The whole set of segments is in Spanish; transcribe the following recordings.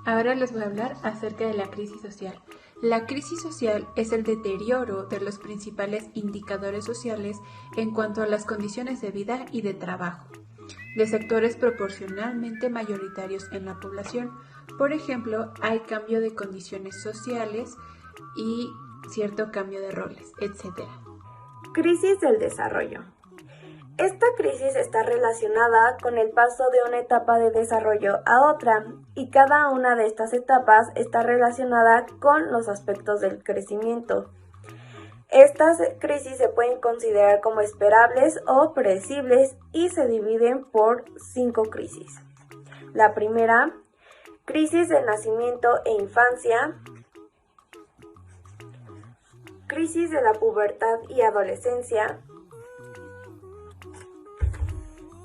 Ahora les voy a hablar acerca de la crisis social. La crisis social es el deterioro de los principales indicadores sociales en cuanto a las condiciones de vida y de trabajo, de sectores proporcionalmente mayoritarios en la población. Por ejemplo, hay cambio de condiciones sociales y cierto cambio de roles, etc. Crisis del desarrollo. Esta crisis está relacionada con el paso de una etapa de desarrollo a otra, y cada una de estas etapas está relacionada con los aspectos del crecimiento. Estas crisis se pueden considerar como esperables o predecibles y se dividen por 5 crisis. La primera, crisis del nacimiento e infancia, crisis de la pubertad y adolescencia,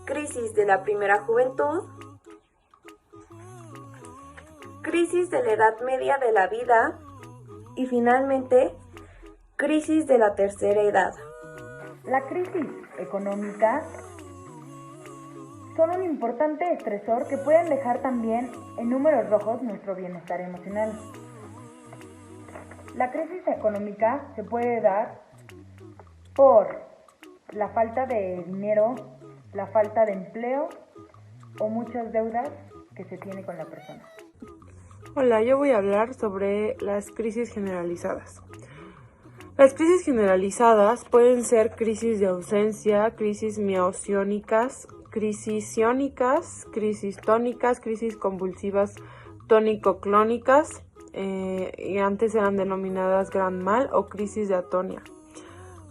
crisis de la primera juventud, crisis de la edad media de la vida y finalmente, crisis de la tercera edad. La crisis económica son un importante estresor que pueden dejar también en números rojos nuestro bienestar emocional. La crisis económica se puede dar por la falta de dinero, la falta de empleo o muchas deudas que se tiene con la persona. Hola, yo voy a hablar sobre las crisis generalizadas. Las crisis generalizadas pueden ser crisis de ausencia, crisis miosionía, crisis ciónicas, crisis tónicas, crisis convulsivas tónico-clónicas, y antes eran denominadas gran mal o crisis de atonia.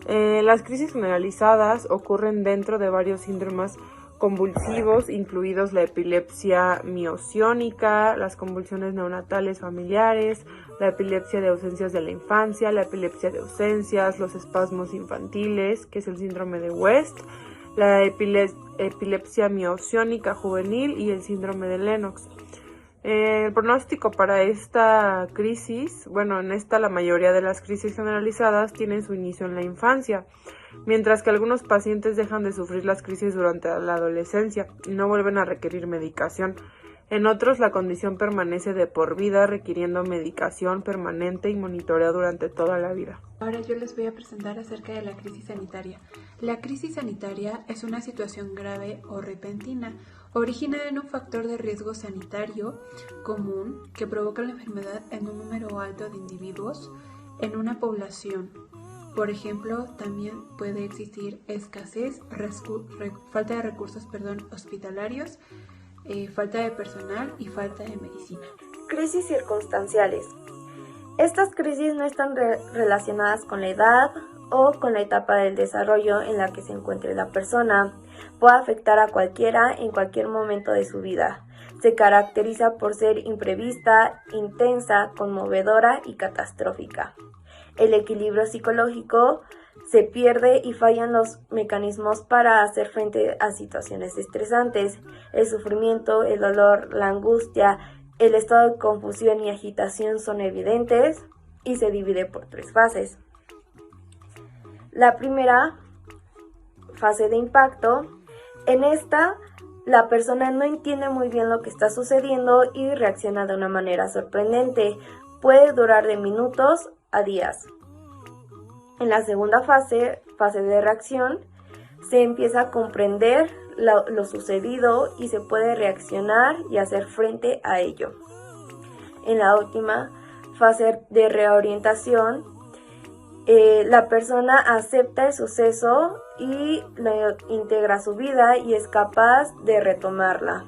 Las crisis generalizadas ocurren dentro de varios síndromes convulsivos, incluidos la epilepsia miosiónica, las convulsiones neonatales familiares, la epilepsia de ausencias de la infancia, la epilepsia de ausencias, los espasmos infantiles, que es el síndrome de West, la epilepsia miosiónica juvenil y el síndrome de Lennox. El pronóstico para esta crisis, la mayoría de las crisis generalizadas tienen su inicio en la infancia, mientras que algunos pacientes dejan de sufrir las crisis durante la adolescencia y no vuelven a requerir medicación. En otros, la condición permanece de por vida, requiriendo medicación permanente y monitoreo durante toda la vida. Ahora yo les voy a presentar acerca de la crisis sanitaria. La crisis sanitaria es una situación grave o repentina, originada en un factor de riesgo sanitario común que provoca la enfermedad en un número alto de individuos en una población. Por ejemplo, también puede existir escasez, falta de recursos hospitalarios, falta de personal y falta de medicina. Crisis circunstanciales. Estas crisis no están relacionadas con la edad o con la etapa del desarrollo en la que se encuentre la persona. Puede afectar a cualquiera en cualquier momento de su vida. Se caracteriza por ser imprevista, intensa, conmovedora y catastrófica. El equilibrio psicológico se pierde y fallan los mecanismos para hacer frente a situaciones estresantes. El sufrimiento, el dolor, la angustia, el estado de confusión y agitación son evidentes y se divide por 3 fases. La primera, fase de impacto. En esta, la persona no entiende muy bien lo que está sucediendo y reacciona de una manera sorprendente. Puede durar de minutos a días. En la segunda fase de reacción, se empieza a comprender lo sucedido y se puede reaccionar y hacer frente a ello. En la última fase de reorientación, la persona acepta el suceso y lo integra a su vida y es capaz de retomarla.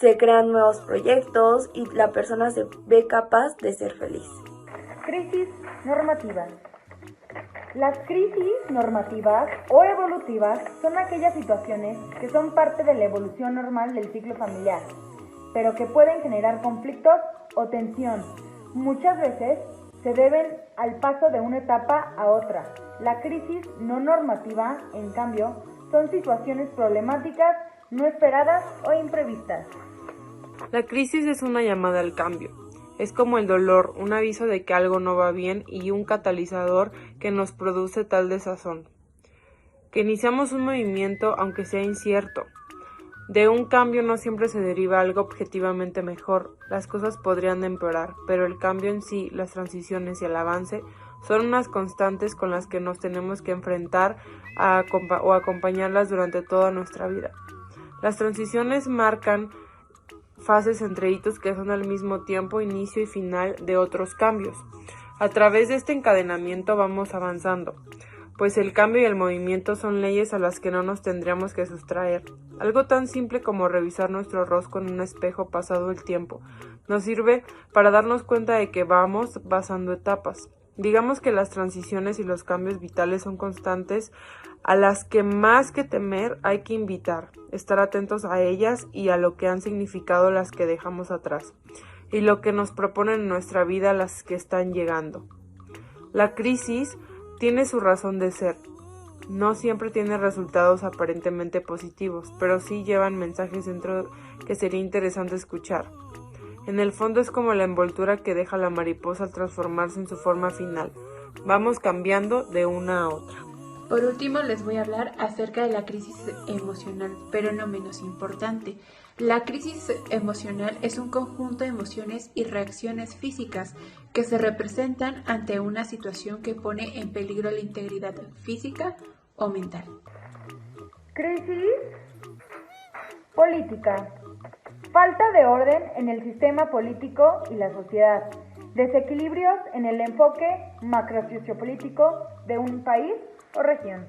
Se crean nuevos proyectos y la persona se ve capaz de ser feliz. Crisis normativas. Las crisis normativas o evolutivas son aquellas situaciones que son parte de la evolución normal del ciclo familiar, pero que pueden generar conflictos o tensión. Muchas veces se deben al paso de una etapa a otra. La crisis no normativa, en cambio, son situaciones problemáticas, no esperadas o imprevistas. La crisis es una llamada al cambio. Es como el dolor, un aviso de que algo no va bien y un catalizador que nos produce tal desazón. Que iniciamos un movimiento aunque sea incierto. De un cambio no siempre se deriva algo objetivamente mejor, las cosas podrían empeorar, pero el cambio en sí, las transiciones y el avance son unas constantes con las que nos tenemos que enfrentar o acompañarlas durante toda nuestra vida. Las transiciones marcan fases entre hitos que son al mismo tiempo inicio y final de otros cambios. A través de este encadenamiento vamos avanzando, pues el cambio y el movimiento son leyes a las que no nos tendríamos que sustraer. Algo tan simple como revisar nuestro rostro en un espejo pasado el tiempo nos sirve para darnos cuenta de que vamos pasando etapas. Digamos que las transiciones y los cambios vitales son constantes a las que más que temer hay que invitar, estar atentos a ellas y a lo que han significado las que dejamos atrás, y lo que nos proponen en nuestra vida las que están llegando. La crisis tiene su razón de ser. No siempre tiene resultados aparentemente positivos, pero sí llevan mensajes dentro que sería interesante escuchar. En el fondo es como la envoltura que deja la mariposa al transformarse en su forma final. Vamos cambiando de una a otra. Por último, les voy a hablar acerca de la crisis emocional, pero no menos importante. La crisis emocional es un conjunto de emociones y reacciones físicas que se representan ante una situación que pone en peligro la integridad física o mental. Crisis política. Falta de orden en el sistema político y la sociedad. Desequilibrios en el enfoque macrosociopolítico de un país o región.